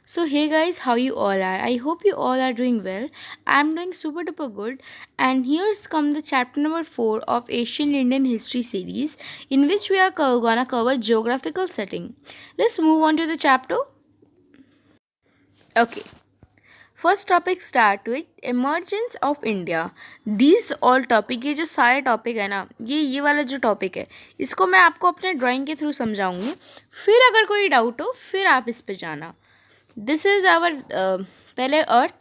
So hey guys, how you all are? I hope you all are doing well. I'm doing super duper good. And here's come the chapter number 4 of Asian Indian History series, in which we are gonna cover geographical setting. Let's move on to the chapter. Okay. First topic start with emergence of India. These all topic, ये जो सारे topic है ना, ये वाला जो topic है, इसको मैं आपको अपने ड्राइंग के थ्रू समझाऊंगी. फिर अगर कोई डाउट हो फिर आप इस पे जाना. दिस इज़ आवर पहले अर्थ.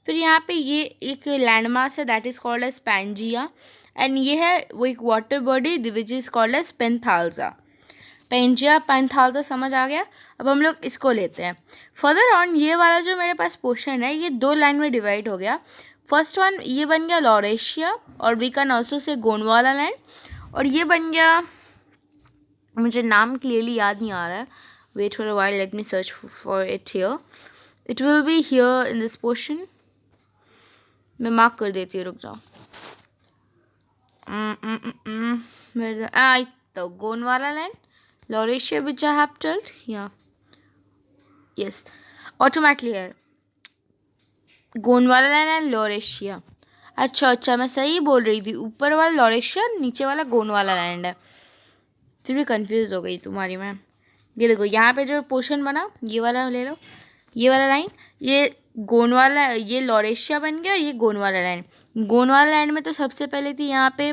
फिर यहाँ पे ये एक लैंड मास है that is called as Pangaea. And ये है वो एक water body which is called as Panthalassa. Pangaea Panthalassa समझ आ गया. अब हम लोग इसको लेते हैं फर्दर ऑन. ये वाला जो मेरे पास पोर्शन है ये दो लाइन में डिवाइड हो गया. फर्स्ट वन ये बन गया लॉरेशिया, और we can also say Gondwana land. और ये बन गया, मुझे नाम क्लियरली याद नहीं आ रहा है. Wait for a while, let me search for it here. It will be here in this portion. मैं मार्क कर देती हूँ, रुक जाओ. तो Gondwana land, Laurasia which I have told, yeah, yes, automatically है गोंडवाना लैंड एंड लॉरेशिया. अच्छा मैं सही बोल रही थी. ऊपर वाला लॉरेशिया, नीचे वाला गोंडवाना लैंड है. फिर भी कंफ्यूज हो गई तुम्हारी मैं. ये देखो यहाँ पे जो पोर्शन बना, ये वाला ले लो, ये वाला लाइन, ये गोंडवाना, ये लॉरेशिया बन गया और ये गोंडवाना लैंड. गोंडवाना लैंड में तो सबसे पहले थी यहाँ पे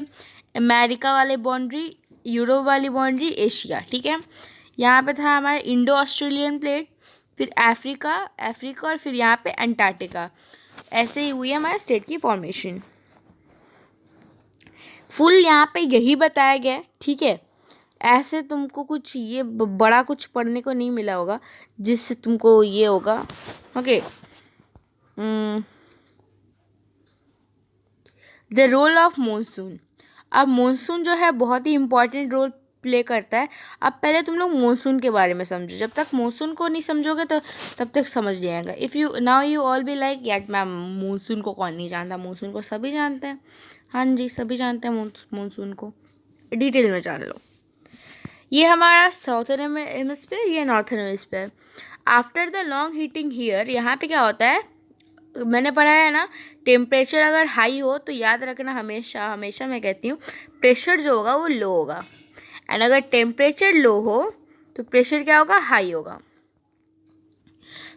अमेरिका वाली बाउंड्री, यूरोप वाली बाउंड्री, एशिया. ठीक है. यहाँ पे था हमारा इंडो ऑस्ट्रेलियन प्लेट, फिर अफ्रीका और फिर यहाँ पे अंटार्कटिका. ऐसे ही हुई है हमारे स्टेट की फॉर्मेशन. फुल यहाँ पे यही बताया गया है. ठीक है. ऐसे तुमको कुछ ये बड़ा कुछ पढ़ने को नहीं मिला होगा जिससे तुमको ये होगा. Okay. The role of monsoon. अब मानसून जो है बहुत ही इम्पॉर्टेंट रोल प्ले करता है. अब पहले तुम लोग मानसून के बारे में समझो. जब तक मानसून को नहीं समझोगे तो तब तक समझ नहीं आएगा. If you now you all be like यार मैम मानसून को कौन नहीं जानता. मानसून को सभी जानते हैं. हाँ जी, सभी जानते हैं मानसून को. डिटेल में जान लो. ये हमारा साउथर्न हेमिस्फीयर, ये northern hemisphere. After the long heating here, यहाँ पे क्या होता है, मैंने पढ़ा है ना, टेम्परेचर अगर हाई हो तो याद रखना, हमेशा हमेशा मैं कहती हूँ प्रेशर जो होगा वो लो होगा. एंड अगर टेम्परेचर लो हो तो प्रेशर क्या होगा, हाई होगा.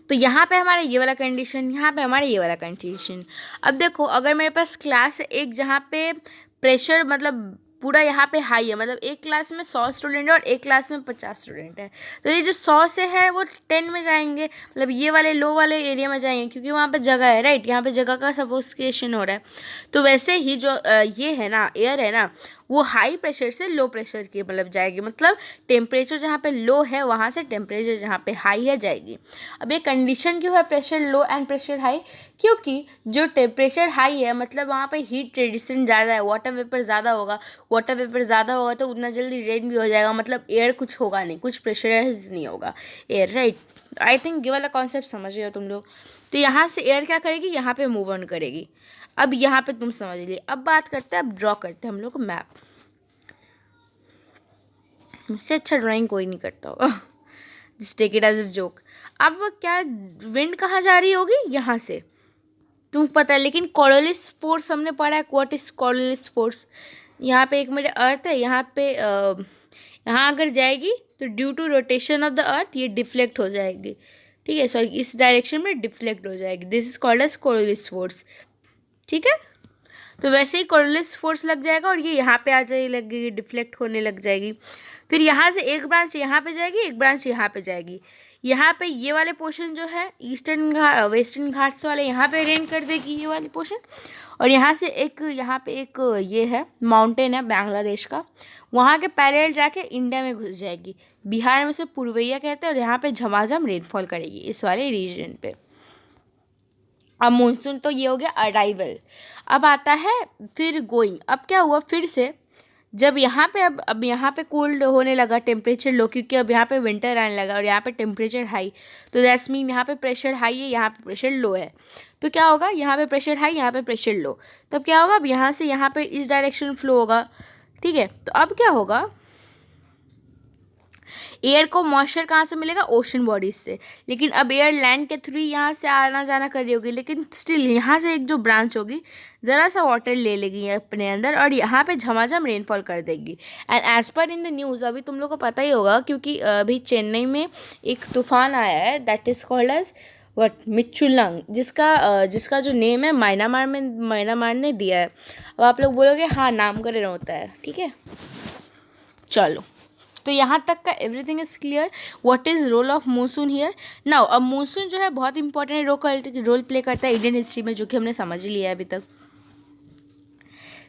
तो यहाँ पे हमारा ये वाला कंडीशन, यहाँ पे हमारा ये वाला कंडीशन. अब देखो, अगर मेरे पास क्लास है एक जहाँ पे प्रेशर मतलब पूरा यहाँ पे हाई है, मतलब एक क्लास में 100 स्टूडेंट है और एक क्लास में 50 स्टूडेंट है, तो ये जो 100 से है वो 10 में जाएंगे, मतलब ये वाले लो वाले एरिया में जाएंगे क्योंकि वहाँ पे जगह है. राइट. यहाँ पे जगह का सफोकेशन हो रहा है. तो वैसे ही जो ये है ना, एयर है ना, वो हाई प्रेशर से लो प्रेशर की मतलब जाएगी. मतलब टेम्परेचर जहाँ पे लो है वहाँ से टेम्परेचर जहाँ पे हाई है जाएगी. अब ये कंडीशन क्यों है pressure low and pressure high, क्योंकि जो टेम्परेचर हाई है मतलब वहाँ पे हीट रेडिएशन ज़्यादा है, वाटर वेपर ज़्यादा होगा. वाटर वेपर ज़्यादा होगा तो उतना जल्दी रेन भी हो जाएगा, मतलब एयर कुछ होगा नहीं, कुछ प्रेशराइज नहीं होगा एयर. राइट. आई थिंक ये वाला कॉन्सेप्ट समझ रहे हो तुम लोग. तो यहाँ से एयर क्या करेगी, यहाँ पे मूव ऑन करेगी. अब यहाँ पे तुम समझ लिए. अब बात करते हैं, अब ड्रॉ करते हैं हम लोग मैप. मुझसे अच्छा ड्राइंग कोई नहीं करता होगा. Just take it as a joke. अब क्या विंड कहाँ जा रही होगी, यहाँ से तुम पता है. लेकिन कॉर्योलिस फोर्स हमने पढ़ा है. What is Coriolis force. यहाँ पे एक मेरे अर्थ है, यहाँ पे यहाँ अगर जाएगी तो due to rotation of the earth ये डिफ्लेक्ट हो जाएगी. ठीक है, सॉरी, इस डायरेक्शन में डिफ्लेक्ट हो जाएगी. This is called as Coriolis force. ठीक है. तो वैसे ही कॉर्योलिस फोर्स लग जाएगा और ये यहाँ पे आ जाएगी, लगेगी, डिफ्लेक्ट होने लग जाएगी. फिर यहाँ से एक ब्रांच यहाँ पे जाएगी, एक ब्रांच यहाँ पे जाएगी. यहाँ पे ये वाले पोर्शन जो है ईस्टर्न वेस्टर्न घाट्स वाले, यहाँ पे रेन कर देगी ये वाली पोर्शन. और यहाँ से एक यहाँ पे एक ये है माउंटेन है बांग्लादेश का, वहाँ के पैरेलल जाके इंडिया में घुस जाएगी. बिहार में से पूर्वैया कहते हैं और यहाँ पे झमाझम रेनफॉल करेगी इस वाले रीजन पे. अब मानसून तो ये हो गया अराइवल. अब आता है फिर गोइंग. अब क्या हुआ फिर से, जब यहाँ पे अब यहाँ पे कोल्ड होने लगा, टेम्परेचर लो, क्योंकि अब यहाँ पे विंटर आने लगा और यहाँ पे टेम्परेचर हाई, तो दैट्स मीन यहाँ पे प्रेशर हाई है, यहाँ पे प्रेशर लो है. तो क्या होगा, यहाँ पे प्रेशर हाई, यहाँ पे प्रेशर लो. तब क्या होगा, अब यहाँ से यहाँ पे इस डायरेक्शन फ्लो होगा. ठीक है. तो अब क्या होगा, एयर को मॉइस्चर कहाँ से मिलेगा? ओशन बॉडीज से। लेकिन अब एयर लैंड के थ्रू यहाँ से आना जाना कर रही होगी, लेकिन स्टिल यहाँ से एक जो ब्रांच होगी ज़रा सा वाटर ले लेगी अपने अंदर और यहाँ पे झमाझम रेनफॉल कर देगी। And as per in the news, अभी तुम लोग को पता ही होगा क्योंकि अभी चेन्नई में एक तूफान आया है दैट इज़ कॉल्ड एज मिचुलंग, जिसका जो नेम है म्यांमार ने दिया है। अब आप लोग बोलोगे हाँ नामकरण होता है, ठीक है, चलो। तो यहाँ तक का everything is clear. What is role of monsoon here now. अब मानसून जो है बहुत इंपॉर्टेंट रोल प्ले करता है इंडियन हिस्ट्री में, जो कि हमने समझ लिया है अभी तक।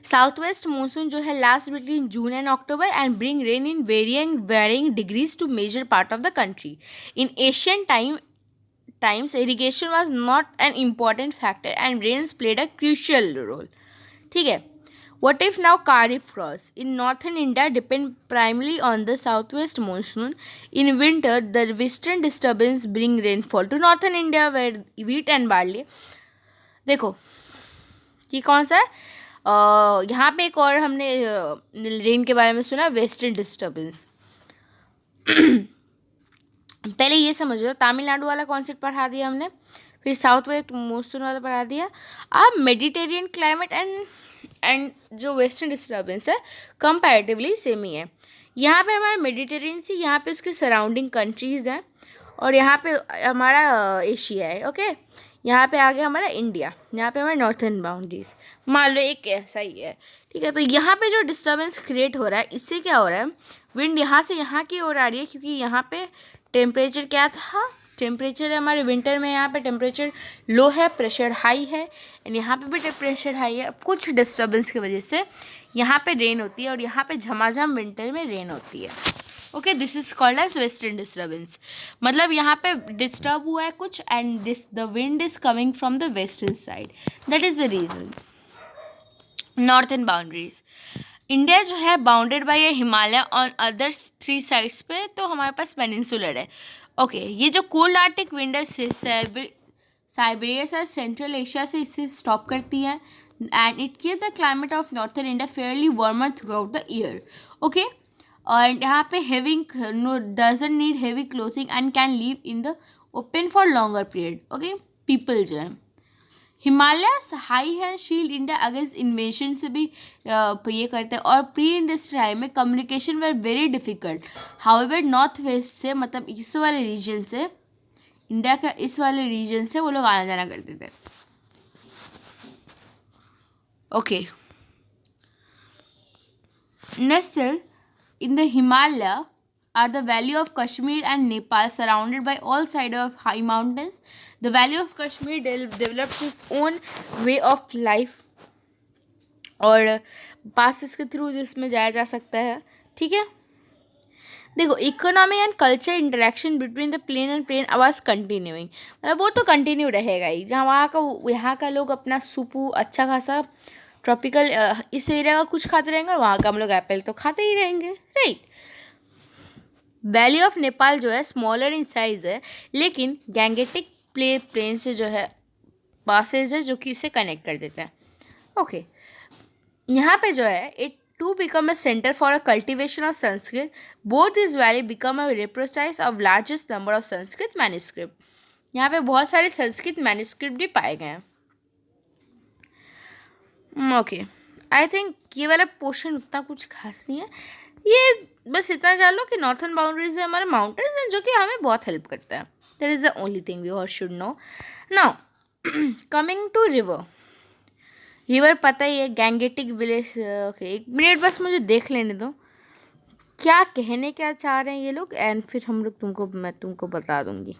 साउथ वेस्ट मानसून जो है last between June and October and bring rain in varying degrees to major part of the country. In Asian times irrigation was not an important factor and rains played a crucial role. ठीक है। What if now Kharif frost in northern India depend primarily on the southwest monsoon. In winter, the western disturbance bring rainfall to northern India where wheat and barley. देखो ये कौन सा है? यहाँ पे एक और हमने रेन के बारे में सुना, वेस्टर्न डिस्टर्बेंस। पहले ये समझ लो, तमिलनाडु वाला कॉन्सेप्ट पढ़ा दिया हमने, फिर साउथ वेस्ट मानसून वाला पढ़ा दिया। अब मेडिटेरियन क्लाइमेट एंड जो वेस्टर्न डिस्टर्बेंस है कंपैरेटिवली सेम ही है। यहाँ पे हमारा मेडिटेरियन सी, यहाँ पे उसके सराउंडिंग कंट्रीज़ हैं और यहाँ पे हमारा एशिया है। ओके, यहाँ पे आ गया हमारा इंडिया, यहाँ पे हमारे नॉर्थर्न बाउंड्रीज मान लो एक ऐसा ही है, ठीक है। तो यहाँ पे जो डिस्टर्बेंस क्रिएट हो रहा है, इससे क्या हो रहा है, विंड यहाँ से यहाँ की ओर आ रही है क्योंकि यहाँ पे टेम्परेचर क्या था, टेम्परेचर है हमारे विंटर में यहाँ पे टेम्परेचर लो है, प्रेशर हाई है, एंड यहाँ पे भी टेम्परेचर हाई है। अब कुछ डिस्टर्बेंस की वजह से यहाँ पे रेन होती है और यहाँ पे झमाझम विंटर में रेन होती है। Okay, this is called as western disturbance. मतलब यहाँ पे डिस्टर्ब हुआ है कुछ and the wind is coming from the western side, that is the reason. Northern boundaries, India जो है bounded by Himalaya on other 3 sides पे, तो हमारे पास पेनिनसुलर है। ओके, ये जो कोल्ड आर्टिक विंड है साइबेरिया से सेंट्रल एशिया से इसे स्टॉप करती है and it keep the climate of northern India Fairlie warmer through out the year. Okay, और यहाँ पे doesn't need heavy clothing and can live in the open for longer period. Okay, people जो है Himalaya high है, shield India against इन्वेशन से भी ये करते हैं। और प्री इंडस्ट्रियल टाइम में communication were very difficult. However north west से, मतलब इस वाले रीजन से, इंडिया का इस वाले रीजन से वो लोग आना जाना करते थे। Okay, next in the Himalaya are the valley of Kashmir and Nepal, surrounded by all sides of high mountains. The valley of Kashmir develops its own way of life और पासिस के through जिसमें जाया जा सकता है, ठीक है। देखो, economy and culture interaction between the plain and plain आवाज कंटिन्यूइंग, मतलब वो तो कंटिन्यू रहेगा ही। जहाँ यहाँ का लोग अपना सूपू अच्छा खासा ट्रॉपिकल इस एरिया का कुछ खाते रहेंगे और वहाँ का हम लोग एप्पल तो खाते ही रहेंगे, राइट। वैली ऑफ नेपाल जो है स्मॉलर इन साइज है, लेकिन गैंगेटिक प्लेन से जो है पासेज है जो कि इसे कनेक्ट कर देता है। ओके, यहाँ पे जो है it to become a centre for a cultivation of Sanskrit, both is valley become a रिप्रोचाइज of largest number of Sanskrit manuscript. यहाँ पे बहुत सारे संस्कृत मैन्युस्क्रिप्ट भी पाए गए हैं। ओके, आई थिंक ये वाला पोर्शन उतना कुछ खास नहीं है, ये बस इतना जान लो कि नॉर्थर्न बाउंड्रीज है हमारे माउंटेन्स हैं जो कि हमें बहुत हेल्प करता है। That is the only thing we all should know. Now coming to river पता ही है, गैंगेटिक विलेज। ओके, एक मिनट बस मुझे देख लेने दो क्या कहने क्या चाह रहे हैं ये लोग, एंड फिर मैं तुमको बता दूंगी।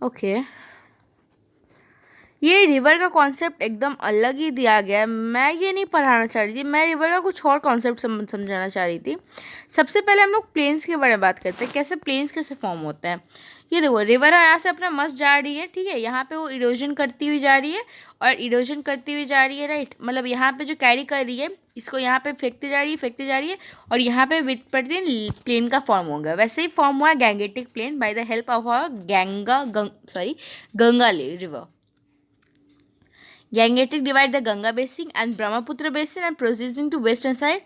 ओके, ये रिवर का कॉन्सेप्ट एकदम अलग ही दिया गया है। मैं ये नहीं पढ़ाना चाह रही थी, मैं रिवर का कुछ और कॉन्सेप्ट समझाना चाह रही थी। सबसे पहले हम लोग प्लेन्स के बारे में बात करते हैं, कैसे प्लेन्स कैसे फॉर्म होते हैं। ये देखो, रिवर यहाँ से अपना मस्त जा रही है, ठीक है, यहाँ पे वो इरोजन करती हुई जा रही है और इरोजन करती हुई जा रही है, राइट। मतलब यहाँ पे जो कैरी कर रही है इसको यहाँ पे फेंकती जा रही है और यहाँ पे विद प्रतिदिन प्लेन का फॉर्म होगा। वैसे ही फॉर्म हुआ Gangetic plain by the help of Ganga river. Gangetic divide the Ganga basin and Brahmaputra basin and proceeding to western side.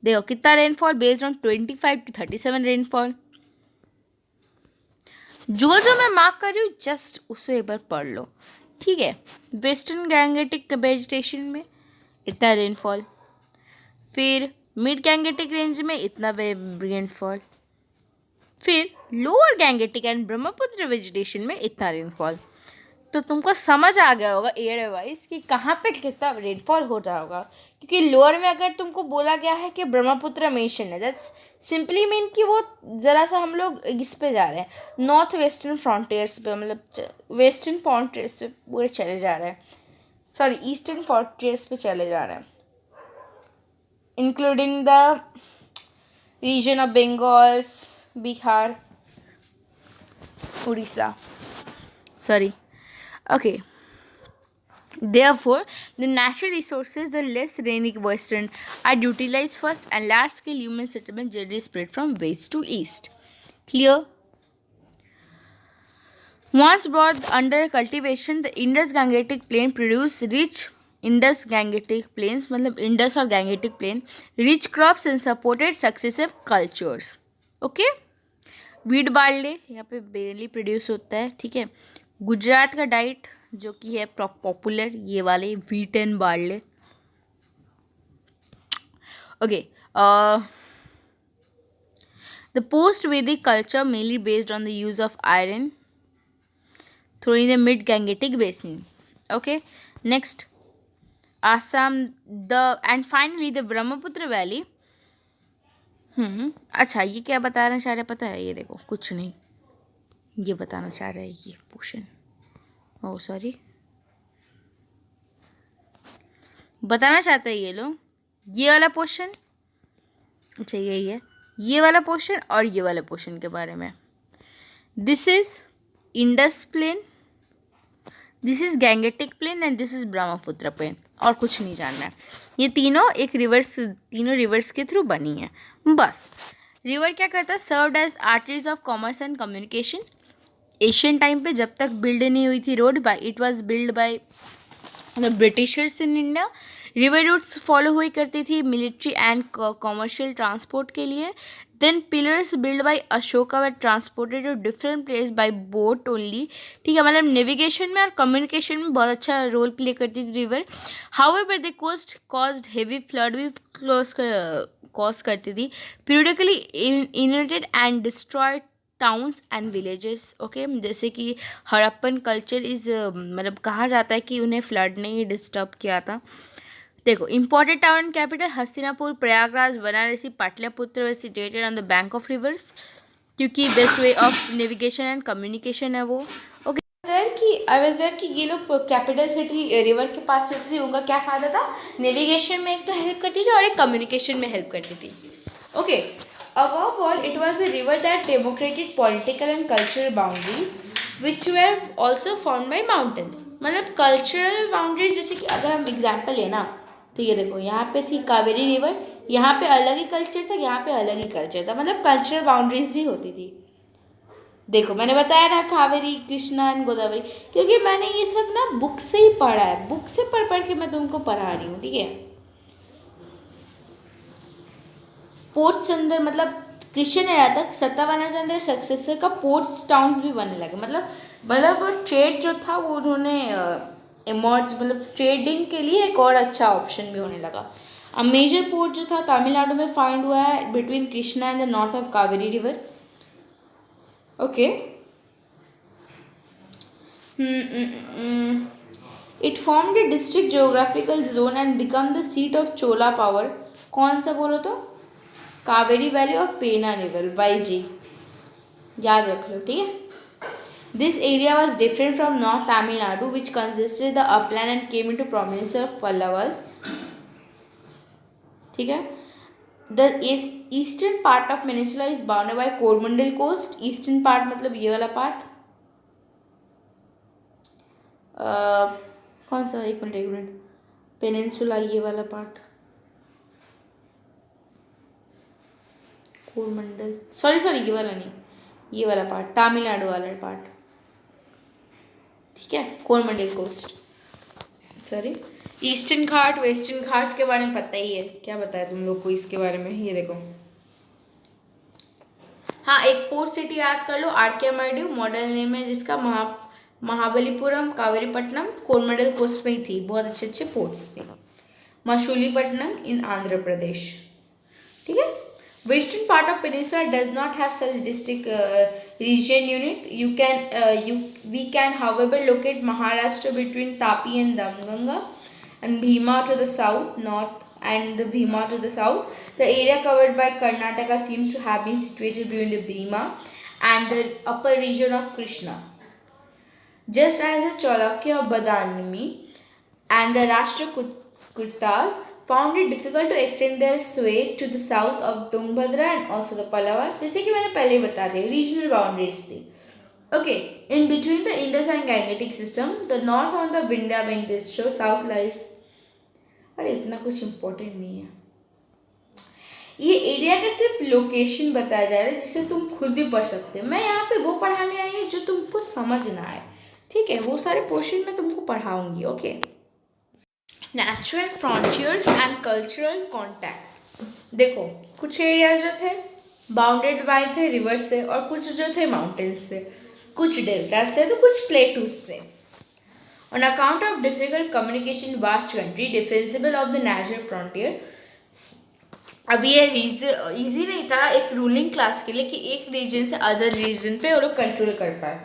देखो कितना rainfall based on 25 to 37 rainfall. जो जो मैं मार्क कर रही हूँ जस्ट उसे एक बार पढ़ लो, ठीक है। वेस्टर्न गैंगेटिक वेजिटेशन में इतना रेनफॉल, फिर मिड गैंगेटिक रेंज में इतना रेनफॉल, फिर lower Gangetic and Brahmaputra vegetation में इतना रेनफॉल। तो तुमको समझ आ गया होगा एयर वाइज कि कहाँ पे कितना रेनफॉल हो रहा होगा, क्योंकि लोअर में अगर तुमको बोला गया है कि ब्रह्मपुत्र मेंशन है, दैट्स सिंपली मीन कि वो ज़रा सा हम लोग इस पे जा रहे हैं, नॉर्थ वेस्टर्न फ्रंटियर्स पे, मतलब वेस्टर्न फ्रंटियर्स पे पूरे चले जा रहे हैं, सॉरी ईस्टर्न फ्रंटियर्स पे चले जा रहे हैं, including the region of Bengals, Bihar, Orissa, sorry, okay. Therefore, the natural resources, the less rainy western, are utilized first, and large-scale human settlement generally spread from west to east. Clear? Once brought under cultivation, the Indus-Gangetic Plain produced rich Indus-Gangetic Plains, मतलब Indus और Gangetic Plain, rich crops and supported successive cultures. Okay? Wheat barley यहाँ पे बेनली produce होता है, ठीक है। गुजरात का diet जो कि है पॉपुलर, ये वाले wheat and barley. Okay, the post Vedic culture mainly based on the use of iron through in the mid Gangetic basin. Okay, next Assam, the and finally the Brahmaputra valley. अच्छा, ये क्या बताना चाह रहे पता है, ये देखो कुछ नहीं, ये बताना चाह रहा है ये पोर्शन, ओह सॉरी, बताना चाहते हैं ये लोग ये वाला पोर्शन, अच्छा यही है, ये वाला पोर्शन और ये वाला पोर्शन के बारे में। This is Indus plain, this is Gangetic plain and this is Brahmaputra plain, और कुछ नहीं जानना है। ये तीनों तीनों रिवर्स के थ्रू बनी है बस। रिवर क्या करता है, served as arteries of commerce and communication. Asian time पे जब तक बिल्ड नहीं हुई थी road, by it was build by the Britishers in India. River routes follow हुई करती थी मिलिट्री एंड कॉमर्शियल ट्रांसपोर्ट के लिए। Then pillars build by Ashoka were transported to different place by boat only, ठीक है, मतलब नेविगेशन में और कम्युनिकेशन में बहुत अच्छा रोल प्ले करती थी river. However they caused heavy flood भी कॉज करती थी, periodically inundated and destroyed towns and villages. Okay, जैसे कि हड़प्पन कल्चर इज मतलब कहा जाता है कि उन्हें फ्लड ने ही डिस्टर्ब किया था। देखो important town and capital Hastinapur, Prayagraj, Banarasi, Pataliputra were situated on the bank of rivers, क्योंकि best way of navigation and communication है वो। ओके, आई वाज देयर कि ये लोग कैपिटल सिटी रिवर के पास रहती थी, उनका क्या फ़ायदा था, नेविगेशन में एक तो हेल्प करती थी और एक कम्युनिकेशन में हेल्प करती थी। Okay, above all it was a river that demarcated political and cultural boundaries which were also formed by mountains। मतलब कल्चरल बाउंड्रीज, जैसे कि अगर हम एग्जाम्पल लेना तो ये देखो यहाँ पे थी कावेरी रिवर, यहाँ पे अलग ही कल्चर था, यहाँ पे अलग ही कल्चर था, मतलब कल्चरल बाउंड्रीज भी होती थी। देखो मैंने बताया ना कावेरी, कृष्णा एंड गोदावरी, क्योंकि मैंने ये सब ना बुक से ही पढ़ा है, बुक से पढ़ पढ़ के मैं तुमको पढ़ा रही हूँ, ठीक है। पोर्ट्स अंदर मतलब क्रिश्चियन एरा तक सत्तावन के अंदर सक्सेसर का पोर्ट्स टाउन्स भी बनने लगे, मतलब ट्रेड जो था वो उन्होंने इमर्ज, मतलब ट्रेडिंग के लिए एक और अच्छा ऑप्शन भी होने लगा। अब मेजर पोर्ट जो था तमिलनाडु में फाइंड हुआ है between Krishna and the north of Kaveri river. Okay, it formed a district geographical zone and become the seat of Chola power. कौन सा बोलो तो, Kaveri valley of Penna river, वाईजी, याद रख लो, ठीक है। This area was different from north Tamil Nadu which consisted the upland and came into province of Pallavas, ठीक है। The eastern part of peninsula is bounded by Coromandel coast. Eastern part मतलब ये वाला पार्ट, कौन सा, एक मिनट, पेनिनसुला ये वाला पार्ट, कोरमंडल, सॉरी ये वाला नहीं, ये वाला पार्ट तमिलनाडु वाला पार्ट, ठीक है, कोरमंडल कोस्ट। सॉरी, ईस्टर्न घाट वेस्टर्न घाट के बारे में पता ही है, क्या बताया तुम लोग को इसके बारे में, ये देखो। हाँ, एक पोर्ट सिटी याद कर लो, आर्केमाइड्यू मॉडल नेम है जिसका, महाबलीपुरम, कावेरीपट्टनम, कोरमंडल कोस्ट में ही थी, बहुत अच्छे अच्छे पोर्ट्स थे। मछलीपट्टनम इन आंध्र प्रदेश, ठीक है। Western part of peninsula does not have such district region unit, we can however locate Maharashtra between Tapi and Damganga and Bhima to the south, north, and the Bhima to the south. The area covered by Karnataka seems to have been situated between the Bhima and the upper region of Krishna. Just as the Chalukya Badami and the Rashtrakutas found it difficult to extend their sway to the south of Tungabhadra and also the Pallavas, जैसे कि मैंने पहले बता दिया, regional boundaries थी. Okay, in between the Indus and Gangetic system, the north on the Vindhya Vengeance show, south lies. अरे इतना कुछ इम्पोर्टेंट नहीं है, ये एरिया का सिर्फ लोकेशन बताया जा रहा है जिसे तुम खुद भी पढ़ सकते हो। मैं यहाँ पे वो पढ़ाने आई हूँ जो तुमको समझना है, ठीक है। वो सारे पोर्शन में तुमको पढ़ाऊंगी, okay. Natural frontiers and cultural contact, देखो कुछ एरिया जो थे बाउंडेड बाय थे रिवर से, और कुछ जो थे माउंटेन्स से, कुछ डेल्टा से, तो कुछ प्लेटूज से। On account of difficult communication, vast country, defensible of the natural frontier. अब ये इजी नहीं था एक रूलिंग क्लास के लिए कि एक रीजन से अदर रीजन पे वो लोग कंट्रोल कर पाए,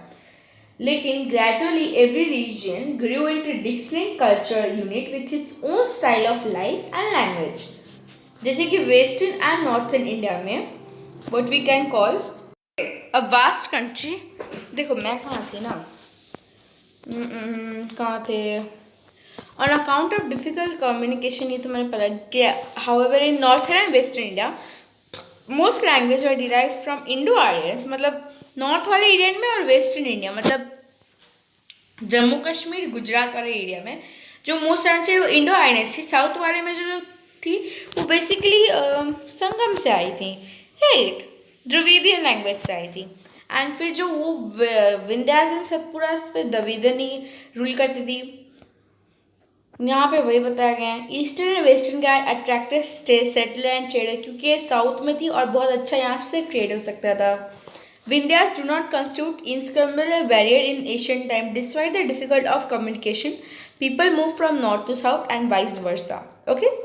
लेकिन gradually every region grew into distinct culture unit with its own style of life and language. जैसे कि वेस्टर्न एंड नॉर्थर्न इंडिया में what we can call a vast country. देखो मैं कहाँ थी ना, कहाँ थे, on account of difficult communication, ये तो मैंने पढ़ा। However in northern and western India most language are derive from Indo Aryans, मतलब नॉर्थ वाले एरिया में और वेस्टर्न इंडिया मतलब जम्मू कश्मीर गुजरात वाले एरिया में जो मोस्ट लैंग्वेज है वो इंडो आर्यंस थी। साउथ वाले में जो थी वो बेसिकली संगम से आई थी, राइट, द्रविडियन लैंग्वेज से आई थी। एंड फिर जो वो विंध्यास एंड सतपुरा पे द्रविड़नी रूल करती थी, यहाँ पे वही बताया गया है। Eastern and western ghat attractive settler and trader, क्योंकि साउथ में थी और बहुत अच्छा यहाँ से ट्रेड हो सकता था। Vindhyas do not constitute insurmountable barrier in Asian time despite the difficult of communication, people move from north to south and vice versa, okay.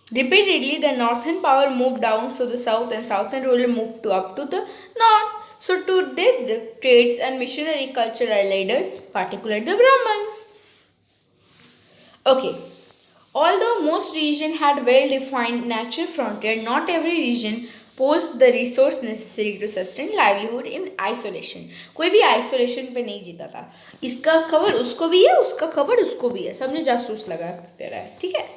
Repeatedly, the northern power moved down to the south and southern ruler moved up to the north. So, to did the trades and missionary cultural leaders, particularly the Brahmins. Okay, although most regions had well-defined natural frontier, not every region posed the resource necessary to sustain livelihood in isolation. कोई भी isolation पे नहीं जीता था। इसका खबर उसको भी है, उसका खबर उसको भी है, सबने जासूस लगा तेरा है, ठीक है।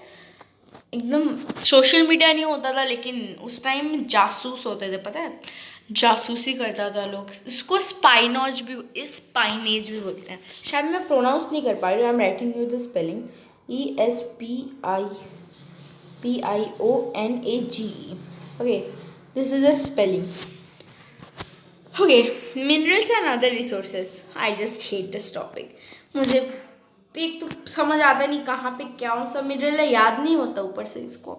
एकदम सोशल मीडिया नहीं होता था, लेकिन उस टाइम जासूस होते थे, पता है, जासूसी करता था लोग। इसको स्पाइनोज भी, स्पाइनेज भी बोलते हैं। शायद मैं प्रोनाउंस नहीं कर पा रही हूँ, I am writing you the spelling, ESPIONAGE, okay, this is a spelling, okay. Minerals and other resources, I just hate this topic. मुझे एक तो समझ आता नहीं कहाँ पे क्या सा मिनरल है, याद नहीं होता ऊपर से इसको।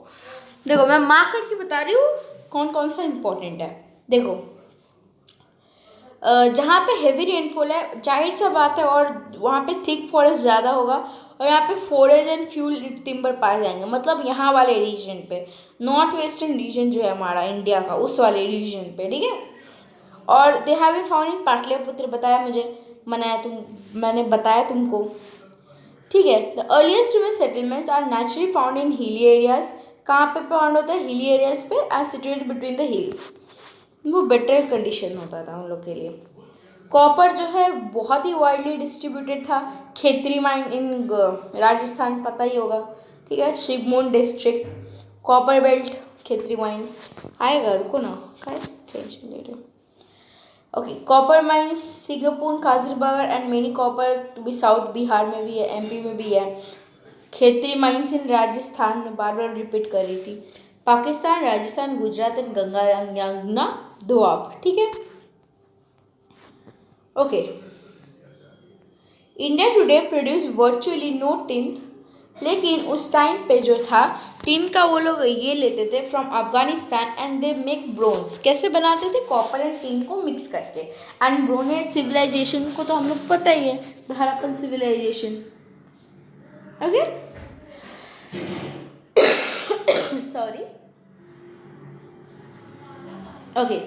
देखो मैं मार्क करके बता रही हूँ कौन कौन सा इम्पोर्टेंट है। देखो जहाँ पे हेवी रेनफॉल है, जाहिर सा बात है, और वहाँ पे थिक फॉरेस्ट ज़्यादा होगा, और यहाँ पे फॉरेस्ट एंड फ्यूल टिम्बर पाए जाएंगे, मतलब यहाँ वाले रीजन पे, नॉर्थ वेस्टर्न रीजन जो है हमारा इंडिया का, उस वाले रीजन पे, ठीक है। और they have been found in Pataliputra, बताया मुझे, मैंने बताया तुमको, ठीक है। The earliest human settlements are naturally found in hilly areas, कहाँ पे फाउंड होता है, हिली एरियाज पे, and situated between the hills, वो बेटर कंडीशन होता था उन लोग के लिए। कॉपर जो है बहुत ही वाइडली डिस्ट्रीब्यूटेड था। खेतरी माइन इन राजस्थान, पता ही होगा, ठीक है, शिवमोन district, copper belt, Khetri mines आएगा, रुको ना, काय टेंशन ले रहे हो। Okay, copper mines Singapore, Kajarbag and many copper to be south, Bihar में भी है, एमपी में भी है। खेतरी माइंस इन राजस्थान में, बार बार रिपीट कर रही थी, पाकिस्तान, राजस्थान, गुजरात एंड गंगा यमुना दोआब, ठीक है, okay. India today produce virtually no tin, लेकिन उस टाइम पे जो था टिन का वो लोग ये लेते थे from Afghanistan and they make bronze. कैसे बनाते थे? कॉपर एंड टिन को मिक्स करके। एंड ब्रोंज सिविलाइजेशन को तो हम लोग पता ही है, the Harappan civilization. Okay, sorry, okay.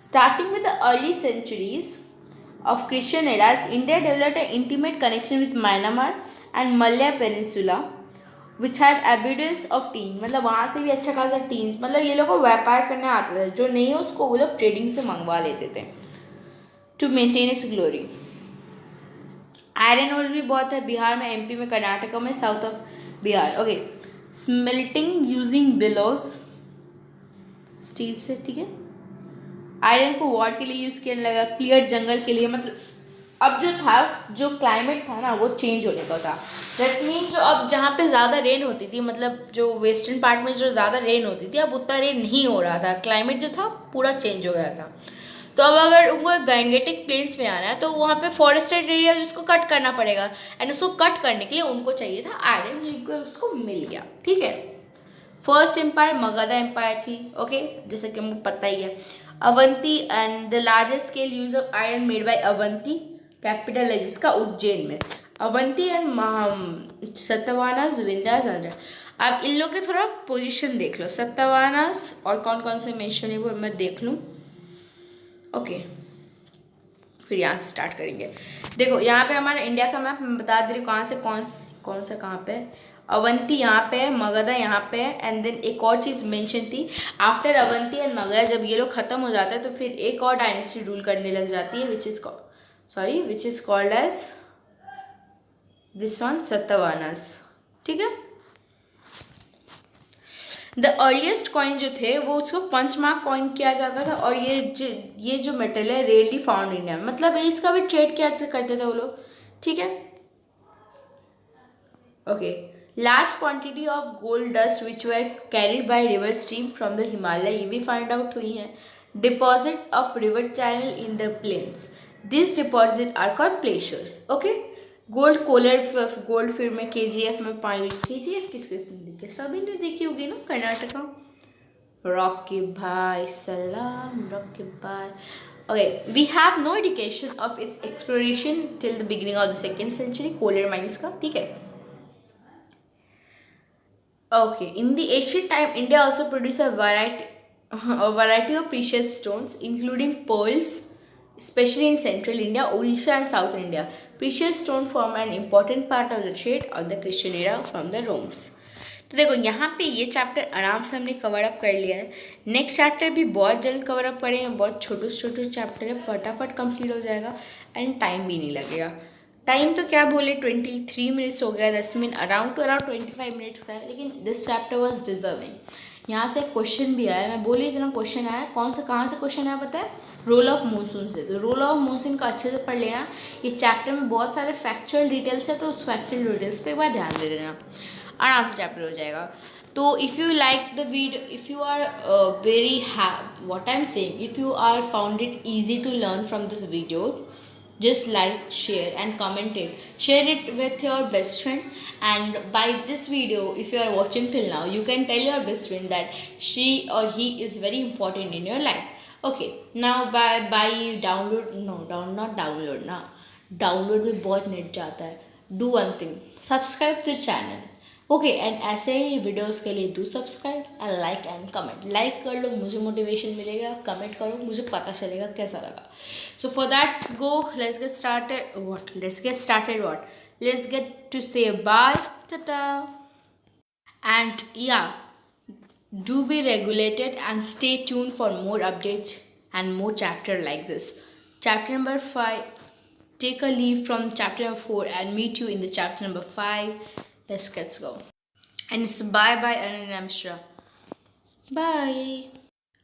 Starting with the early centuries of Christian eras, India developed an intimate connection with Myanmar and Malaya Peninsula, which had abundance of teen। मतलब वहाँ से भी अच्छा खासा टीन्स, मतलब ये लोग को व्यापार करने आता था, जो नहीं है उसको वो लोग ट्रेडिंग से मंगवा लेते थे to maintain its glory. Iron ore भी बहुत है बिहार में, एमपी में, कर्नाटका में, south of Bihar. Okay, smelting using bellows, steel से, ठीक है। आयरन को वॉर के लिए यूज़ करने लगा, क्लियर जंगल के लिए। मतलब अब जो था, जो क्लाइमेट था ना वो चेंज होने का था। दैट्स मीन जो अब जहाँ पे ज़्यादा रेन होती थी, मतलब जो वेस्टर्न पार्ट में जो ज़्यादा रेन होती थी, अब उतना रेन नहीं हो रहा था। क्लाइमेट जो था पूरा चेंज हो गया था। तो अब अगर उनको गैंगेटिक प्लेन्स में आना है तो वहाँ पे फॉरेस्टेड एरिया जिसको कट करना पड़ेगा, एंड उसको कट करने के लिए उनको चाहिए था आयरन, जिनको उसको मिल गया, ठीक है। फर्स्ट एम्पायर मगध एम्पायर थी, ओके, जैसे कि हमको पता ही है। Avanti and the largest scale use of iron made by Avanti, capital है जिसका उज्जैन में। अवंती एंड सतवाहनास, विंध्याचल। आप इन लोग के थोड़ा पोजीशन देख लो, सतवाहनास और कौन कौन से मेंशन है वो मैं देख लूँ, ओके। फिर यहाँ से स्टार्ट करेंगे। देखो यहाँ पे हमारा इंडिया का मैप मैं बता दे रही हूँ, कहाँ से कौन सा कहाँ पे। अवंती यहाँ पे, मगधा यहाँ पे, एंड देन एक और चीज़ मेंशन थी, आफ्टर अवंती एंड मगधा जब ये लोग ख़त्म हो जाता है तो फिर एक और डायनेस्टी रूल करने लग जाती है, which is called as this one, Satavahanas, ठीक है। द अर्लीस्ट कॉइन जो थे वो उसको पंचमार्क कॉइन किया जाता था, और ये जो मेटल है रेयरली फाउंड इन इंडिया, मतलब इसका भी ट्रेड किया करते थे वो लोग, ठीक है, okay. Large quantity of gold dust which were carried by river stream from the Himalaya, ये भी फाइंड आउट हुई है। Deposits of river channel in the plains, this deposit are called placers, okay. Gold gold फिर में KGF में पाई, KGF किस किस ने देखी? सभी ने देखी होगी ना, कर्नाटका। रॉकी भाई सलाम, रॉकी भाई। Okay, we have no indication of its exploration till the beginning of the 2nd century, Kolar mines का, ठीक है। Okay, in the ancient time, India also produced a variety of precious stones, including pearls, especially in central India, Odisha and south India. Precious stone form an important part of the trade of the Christian era from the Romans. तो देखो यहाँ पे ये chapter आराम से हमने cover up कर लिया है। नेक्स्ट चैप्टर भी बहुत जल्द कवर अप करेंगे, बहुत छोटे छोटे चैप्टर है, फटाफट कंप्लीट हो जाएगा एंड टाइम भी नहीं लगेगा। टाइम तो क्या बोले, 23 मिनट्स हो गया, दैट्स मीन अराउंड 25 मिनट्स का है, लेकिन दिस चैप्टर वॉज डिजर्विंग। यहाँ से क्वेश्चन भी आया, मैं बोली इतना क्वेश्चन आया, कौन सा कहाँ से क्वेश्चन आया पता है? रोल ऑफ मानसून से। तो रोल ऑफ मानसून का अच्छे से पढ़ लेना, ये चैप्टर में बहुत सारे फैक्चुअल डिटेल्स है, तो उस फैक्चुअल डिटेल्स पे एक बार ध्यान दे देना, आराम से चैप्टर हो जाएगा। तो if you like the video, if you are very what I am saying, if you are found it easy to learn from this video, just like, share and comment it, share it with your best friend, and by this video if you are watching till now, you can tell your best friend that she or he is very important in your life, okay। now by download, no not download ना, download में बहुत net जाता है। do one thing, subscribe to channel, okay, and ऐसे ही videos के लिए do subscribe and like and comment. Like कर लो, मुझे मोटिवेशन मिलेगा, कमेंट करो, मुझे पता चलेगा कैसा लगा। So for that go, let's get started let's get to say bye, tata, and या do be regulated and stay tuned for more updates and more chapter like this. Chapter number 5, take a leave from chapter number 4 and meet you in the chapter number 5. Let's go. And it's bye Ananya Mishra. Bye.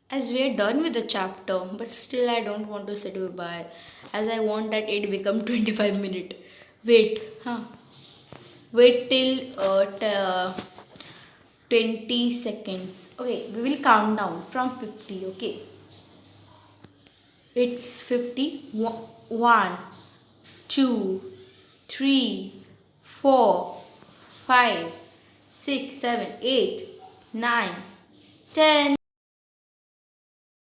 As we are done with the chapter, but still I don't want to say goodbye, as I want that it become 25 minutes. Wait till 20 seconds. Okay, we will count down from 50. Okay. It's 51, 2, 3, 4, 5, 6, 7, 8, 9, 10.